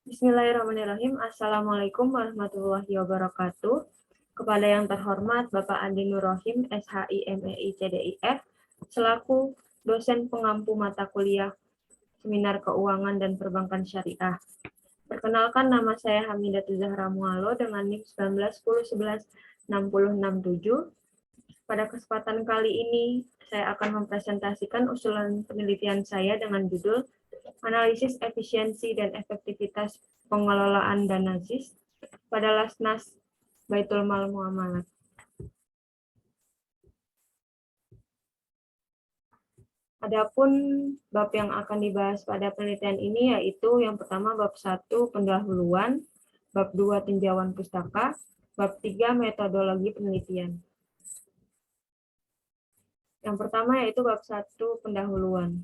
Bismillahirrahmanirrahim. Assalamualaikum warahmatullahi wabarakatuh. Kepada yang terhormat Bapak Andi Nur Rohim, SHI MEI CDIF, selaku dosen pengampu mata kuliah Seminar Keuangan dan Perbankan Syariah. Perkenalkan, nama saya Hamidatul Zahra Mualo dengan NIM 1910116067. Pada kesempatan kali ini, saya akan mempresentasikan usulan penelitian saya dengan judul Analisis Efisiensi dan Efektivitas Pengelolaan Dana ZIS pada Lasnas Baitul Mal Muamalat. Adapun bab yang akan dibahas pada penelitian ini yaitu yang pertama bab 1 pendahuluan, bab 2 tinjauan pustaka, bab 3 metodologi penelitian. Yang pertama yaitu bab 1 pendahuluan.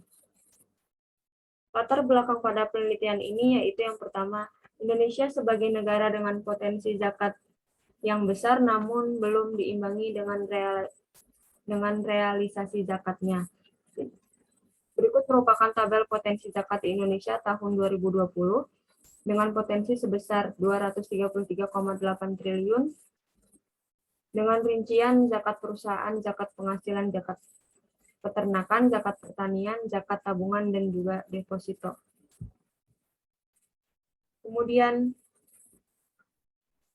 Latar belakang pada penelitian ini yaitu yang pertama, Indonesia sebagai negara dengan potensi zakat yang besar namun belum diimbangi dengan realisasi zakatnya. Berikut merupakan tabel potensi zakat di Indonesia tahun 2020 dengan potensi sebesar 233,8 triliun dengan rincian zakat perusahaan, zakat penghasilan, zakat peternakan, zakat pertanian, zakat tabungan, dan juga deposito. Kemudian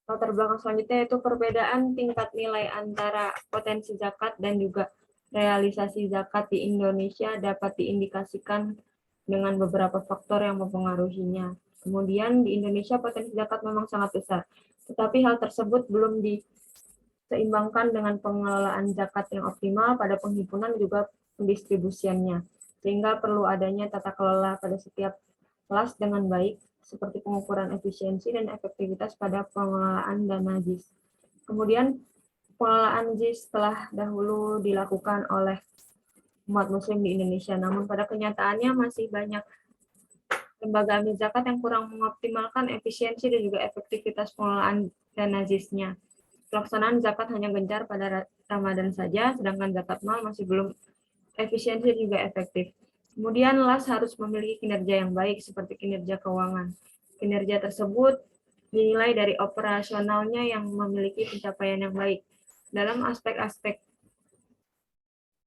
latar belakang selanjutnya yaitu perbedaan tingkat nilai antara potensi zakat dan juga realisasi zakat di Indonesia dapat diindikasikan dengan beberapa faktor yang mempengaruhinya. Kemudian di Indonesia potensi zakat memang sangat besar, tetapi hal tersebut belum diseimbangkan dengan pengelolaan zakat yang optimal pada penghimpunan juga pendistribusiannya, sehingga perlu adanya tata kelola pada setiap kelas dengan baik, seperti pengukuran efisiensi dan efektivitas pada pengelolaan dana ZIS. Kemudian pengelolaan ZIS telah dahulu dilakukan oleh umat muslim di Indonesia, namun pada kenyataannya masih banyak lembaga amil zakat yang kurang mengoptimalkan efisiensi dan juga efektivitas pengelolaan dana ZIS-nya. Pelaksanaan zakat hanya gencar pada Ramadan saja, sedangkan zakat mal masih belum efisiensi dan juga efektif. Kemudian LAS harus memiliki kinerja yang baik seperti kinerja keuangan. Kinerja tersebut dinilai dari operasionalnya yang memiliki pencapaian yang baik. Dalam aspek-aspek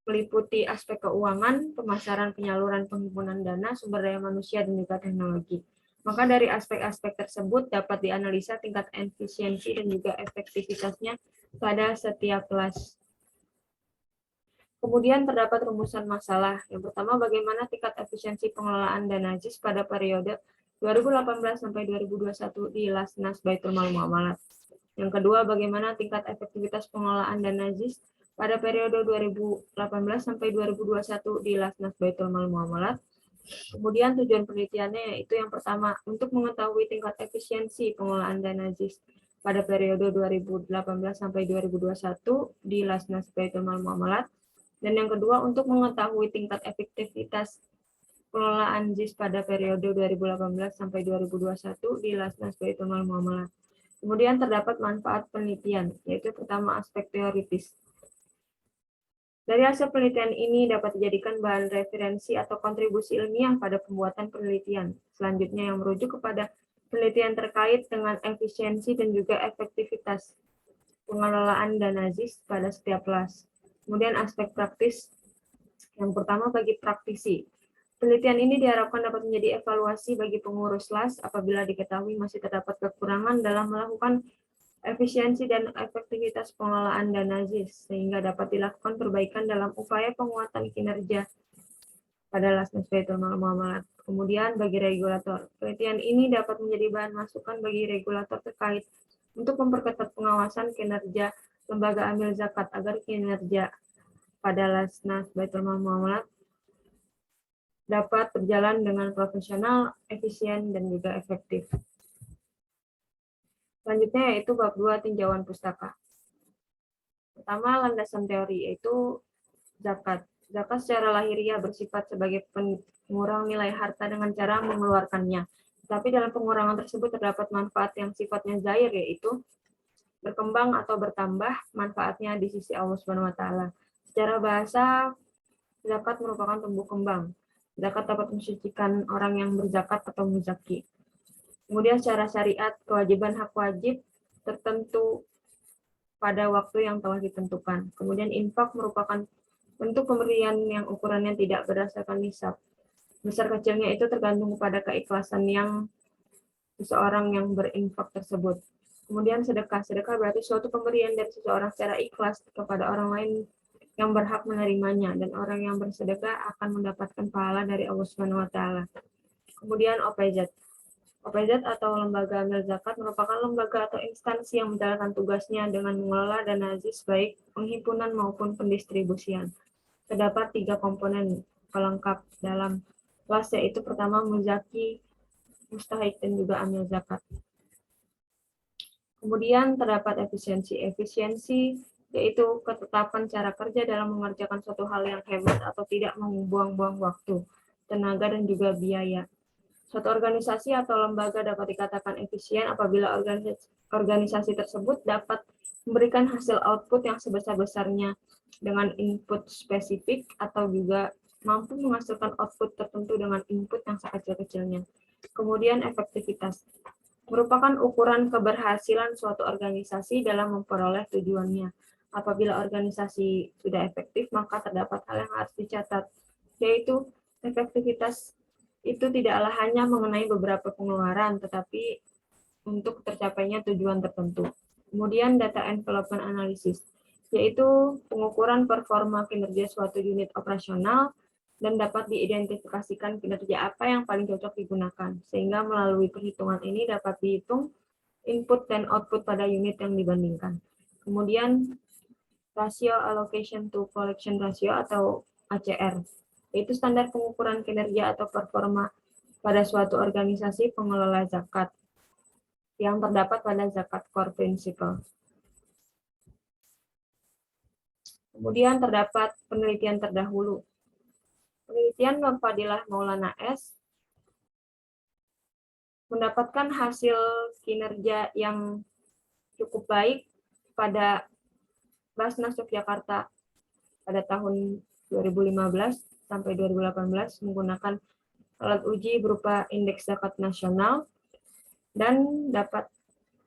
meliputi aspek keuangan, pemasaran, penyaluran, penghimpunan dana, sumber daya manusia, dan juga teknologi. Maka dari aspek-aspek tersebut dapat dianalisa tingkat efisiensi dan juga efektivitasnya pada setiap kelas. Kemudian terdapat rumusan masalah. Yang pertama, bagaimana tingkat efisiensi pengelolaan dana ZIS pada periode 2018 sampai 2021 di Lasnas Baitul Mal Muamalat. Yang kedua, bagaimana tingkat efektivitas pengelolaan dana ZIS pada periode 2018 sampai 2021 di Lasnas Baitul Mal Muamalat. Kemudian tujuan penelitiannya yaitu yang pertama, untuk mengetahui tingkat efisiensi pengelolaan dana ZIS pada periode 2018 sampai 2021 di Lasnas Baitul Mal Muamalat. Dan yang kedua, untuk mengetahui tingkat efektivitas pengelolaan ZIS pada periode 2018 sampai 2021 di Lasnas Baitul Mal Muamalat. Kemudian terdapat manfaat penelitian, yaitu pertama aspek teoritis. Dari hasil penelitian ini dapat dijadikan bahan referensi atau kontribusi ilmiah pada pembuatan penelitian. Selanjutnya yang merujuk kepada penelitian terkait dengan efisiensi dan juga efektivitas pengelolaan dana ZIS pada setiap kelas. Kemudian aspek praktis, yang pertama bagi praktisi. Penelitian ini diharapkan dapat menjadi evaluasi bagi pengurus LAS apabila diketahui masih terdapat kekurangan dalam melakukan efisiensi dan efektivitas pengelolaan dana ZIS, sehingga dapat dilakukan perbaikan dalam upaya penguatan kinerja pada Lasnas Baitul Mal Muamalat. Kemudian bagi regulator, penelitian ini dapat menjadi bahan masukan bagi regulator terkait untuk memperketat pengawasan kinerja lembaga amil zakat agar kinerja pada Lasnas Baitul Mal Muamalat dapat berjalan dengan profesional, efisien, dan juga efektif. Selanjutnya yaitu bab 2 tinjauan pustaka. Pertama, landasan teori yaitu zakat. Zakat secara lahiriah bersifat sebagai pengurang nilai harta dengan cara mengeluarkannya. Tapi dalam pengurangan tersebut terdapat manfaat yang sifatnya zahir, yaitu berkembang atau bertambah manfaatnya di sisi Allah Subhanahu wa taala. Secara bahasa, zakat merupakan tumbuh kembang. Zakat dapat mensucikan orang yang berzakat atau muzaki. Kemudian secara syariat, kewajiban hak wajib tertentu pada waktu yang telah ditentukan. Kemudian infak merupakan bentuk pemberian yang ukurannya tidak berdasarkan nisab. Besar kecilnya itu tergantung pada keikhlasan yang seseorang yang berinfak tersebut. Kemudian sedekah. Sedekah berarti suatu pemberian dari seseorang secara ikhlas kepada orang lain yang berhak menerimanya, dan orang yang bersedekah akan mendapatkan pahala dari Allah Subhanahu wa taala. Kemudian OPZ. OPZ atau Lembaga Amil Zakat merupakan lembaga atau instansi yang menjalankan tugasnya dengan mengelola dana ZIS baik penghimpunan maupun pendistribusian. Terdapat 3 komponen pelengkap dalam kelas, yaitu pertama muzaki, mustahik, dan juga amil zakat. Kemudian terdapat efisiensi. Efisiensi yaitu ketetapan cara kerja dalam mengerjakan suatu hal yang hebat atau tidak membuang-buang waktu, tenaga, dan juga biaya. Suatu organisasi atau lembaga dapat dikatakan efisien apabila organisasi tersebut dapat memberikan hasil output yang sebesar-besarnya dengan input spesifik atau juga mampu menghasilkan output tertentu dengan input yang sekecil-kecilnya. Kemudian efektivitas merupakan ukuran keberhasilan suatu organisasi dalam memperoleh tujuannya. Apabila organisasi sudah efektif, maka terdapat hal yang harus dicatat, yaitu efektivitas itu tidaklah hanya mengenai beberapa pengeluaran, tetapi untuk tercapainya tujuan tertentu. Kemudian data envelopment analysis, yaitu pengukuran performa kinerja suatu unit operasional dan dapat diidentifikasikan kinerja apa yang paling cocok digunakan, sehingga melalui perhitungan ini dapat dihitung input dan output pada unit yang dibandingkan. Kemudian rasio allocation to collection ratio atau ACR, yaitu standar pengukuran kinerja atau performa pada suatu organisasi pengelola zakat yang terdapat pada zakat core principle. Kemudian terdapat penelitian terdahulu. Penelitian Fadilah Maulana S. mendapatkan hasil kinerja yang cukup baik pada Basnas Yogyakarta pada tahun 2015 sampai 2018 menggunakan alat uji berupa indeks zakat nasional dan dapat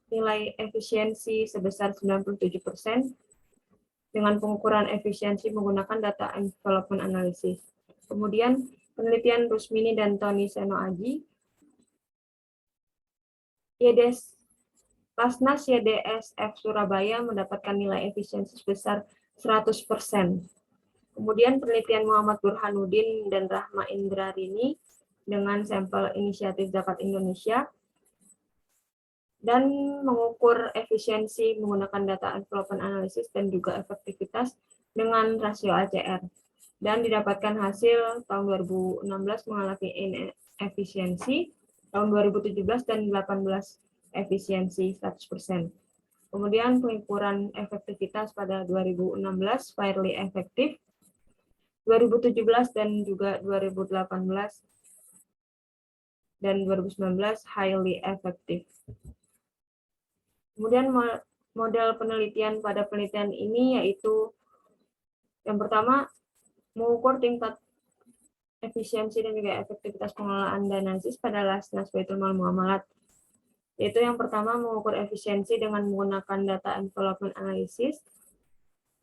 nilai efisiensi sebesar 97% dengan pengukuran efisiensi menggunakan data envelopment analysis. Kemudian penelitian Rusmini dan Tony Seno Aji, Basnas YDSF Surabaya mendapatkan nilai efisiensi sebesar 100%. Kemudian penelitian Muhammad Burhanuddin dan Rahma Indrarini dengan sampel inisiatif Zakat Indonesia dan mengukur efisiensi menggunakan data envelopment analysis dan juga efektivitas dengan rasio ACR. Dan didapatkan hasil tahun 2016 mengalami inefisiensi, tahun 2017 dan 2018 efisiensi 100%. Kemudian pengukuran efektivitas pada 2016 fairly efektif, 2017 dan juga 2018 dan 2019 highly effective. Kemudian model penelitian pada penelitian ini yaitu yang pertama mengukur tingkat efisiensi dan juga efektivitas pengelolaan dana ZIS pada Lasnas Baitul Mal Muamalat. Yaitu yang pertama mengukur efisiensi dengan menggunakan data envelopment analysis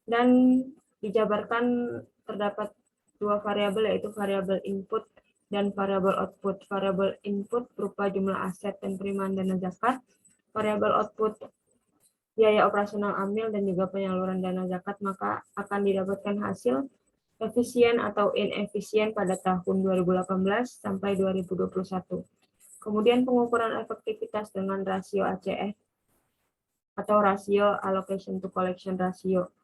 dan dijabarkan terdapat 2 variabel yaitu variabel input dan variabel output. Variabel input berupa jumlah aset dan penerimaan dana zakat. Variabel output biaya operasional amil dan juga penyaluran dana zakat, maka akan didapatkan hasil efisien atau inefisien pada tahun 2018 sampai 2021. Kemudian pengukuran efektivitas dengan rasio ACR atau rasio allocation to collection ratio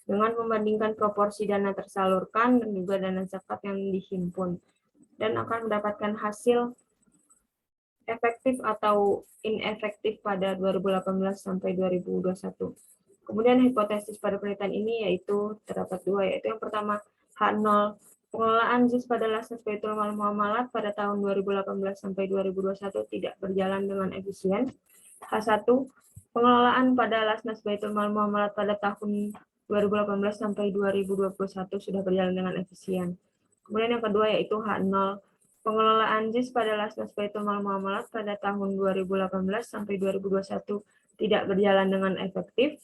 dengan membandingkan proporsi dana tersalurkan dan juga dana zakat yang dihimpun dan akan mendapatkan hasil efektif atau inefektif pada 2018 sampai 2021. Kemudian hipotesis pada penelitian ini yaitu terdapat 2, yaitu yang pertama H0 pengelolaan ZIS pada Lasnas Baitul Mal Muamalat pada tahun 2018 sampai 2021 tidak berjalan dengan efisien. H1 pengelolaan pada Lasnas Baitul Mal Muamalat pada tahun 2018 sampai 2021 sudah berjalan dengan efisien. Kemudian yang kedua yaitu H0 pengelolaan JIS pada Lasnas Baitul Mal Muamalat pada tahun 2018 sampai 2021 tidak berjalan dengan efektif.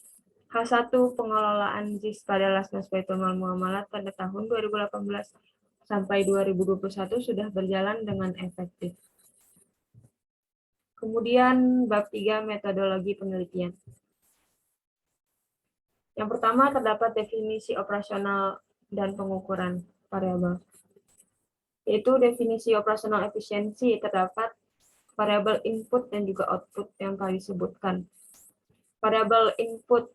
H1 pengelolaan JIS pada Lasnas Baitul Mal Muamalat pada tahun 2018 sampai 2021 sudah berjalan dengan efektif. Kemudian bab 3 metodologi penelitian. Yang pertama terdapat definisi operasional dan pengukuran variabel. Yaitu definisi operasional efisiensi terdapat variabel input dan juga output yang kami sebutkan. Variabel input,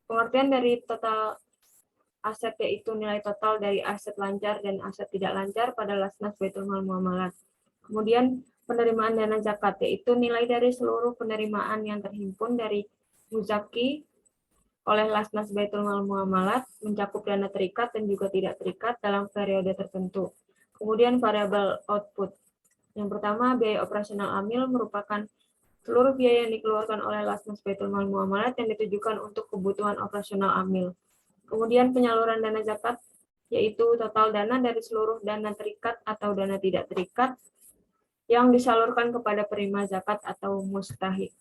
pengertian dari total aset yaitu nilai total dari aset lancar dan aset tidak lancar pada Lasnas Baitul Mal Muamalat. Kemudian penerimaan dana zakat yaitu nilai dari seluruh penerimaan yang terhimpun dari muzaki oleh Lasnas Baitul Mal Muamalat mencakup dana terikat dan juga tidak terikat dalam periode tertentu. Kemudian variabel output. Yang pertama, biaya operasional amil merupakan seluruh biaya yang dikeluarkan oleh Lasnas Baitul Mal Muamalat yang ditujukan untuk kebutuhan operasional amil. Kemudian penyaluran dana zakat, yaitu total dana dari seluruh dana terikat atau dana tidak terikat yang disalurkan kepada penerima zakat atau mustahik.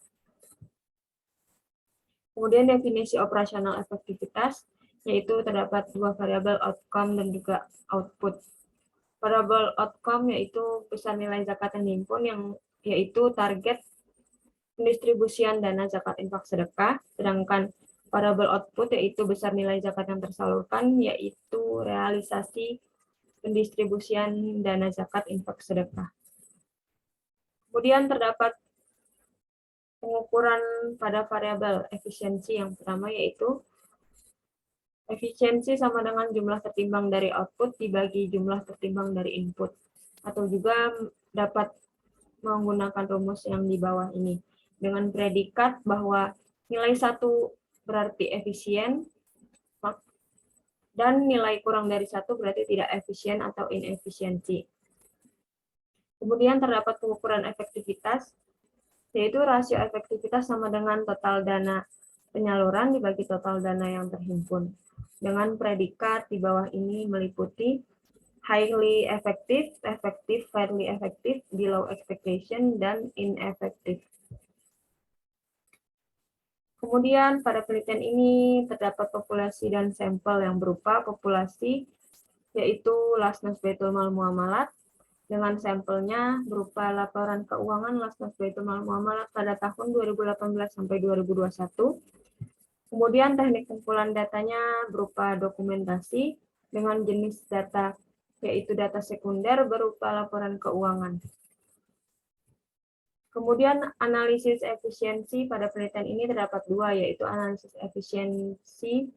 Kemudian definisi operasional efektivitas, yaitu terdapat dua variabel outcome dan juga output. Variabel outcome yaitu besar nilai zakat yang dihimpun, yang yaitu target pendistribusian dana zakat infak sedekah, sedangkan variabel output yaitu besar nilai zakat yang tersalurkan, yaitu realisasi pendistribusian dana zakat infak sedekah. Kemudian terdapat pengukuran pada variabel efisiensi. Yang pertama yaitu efisiensi sama dengan jumlah tertimbang dari output dibagi jumlah tertimbang dari input. Atau juga dapat menggunakan rumus yang di bawah ini. Dengan predikat bahwa nilai 1 berarti efisien, dan nilai kurang dari 1 berarti tidak efisien atau inefisiensi. Kemudian terdapat pengukuran efektivitas, yaitu rasio efektivitas sama dengan total dana penyaluran dibagi total dana yang terhimpun. Dengan predikat di bawah ini meliputi highly effective, effective, fairly effective, below expectation, dan ineffective. Kemudian pada penelitian ini terdapat populasi dan sampel yang berupa populasi, yaitu Lasnas Baitul Mal Muamalat, dengan sampelnya berupa laporan keuangan Lasnas Baitul Mal Muamalat pada tahun 2018 sampai 2021. Kemudian teknik pengumpulan datanya berupa dokumentasi dengan jenis data, yaitu data sekunder berupa laporan keuangan. Kemudian analisis efisiensi pada penelitian ini terdapat dua, yaitu analisis efisiensi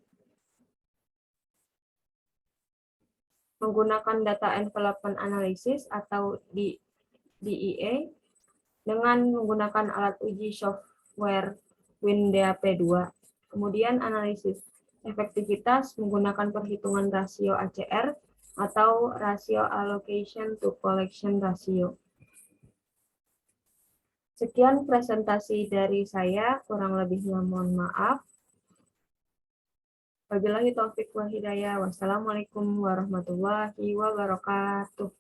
menggunakan data envelopment analysis atau DEA dengan menggunakan alat uji software WinDAP2. Kemudian analisis efektivitas menggunakan perhitungan rasio ACR atau Ratio Allocation to Collection Ratio. Sekian presentasi dari saya, kurang lebihnya mohon maaf. Wabillahi taufiq wal hidayah. Wassalamualaikum warahmatullahi wabarakatuh.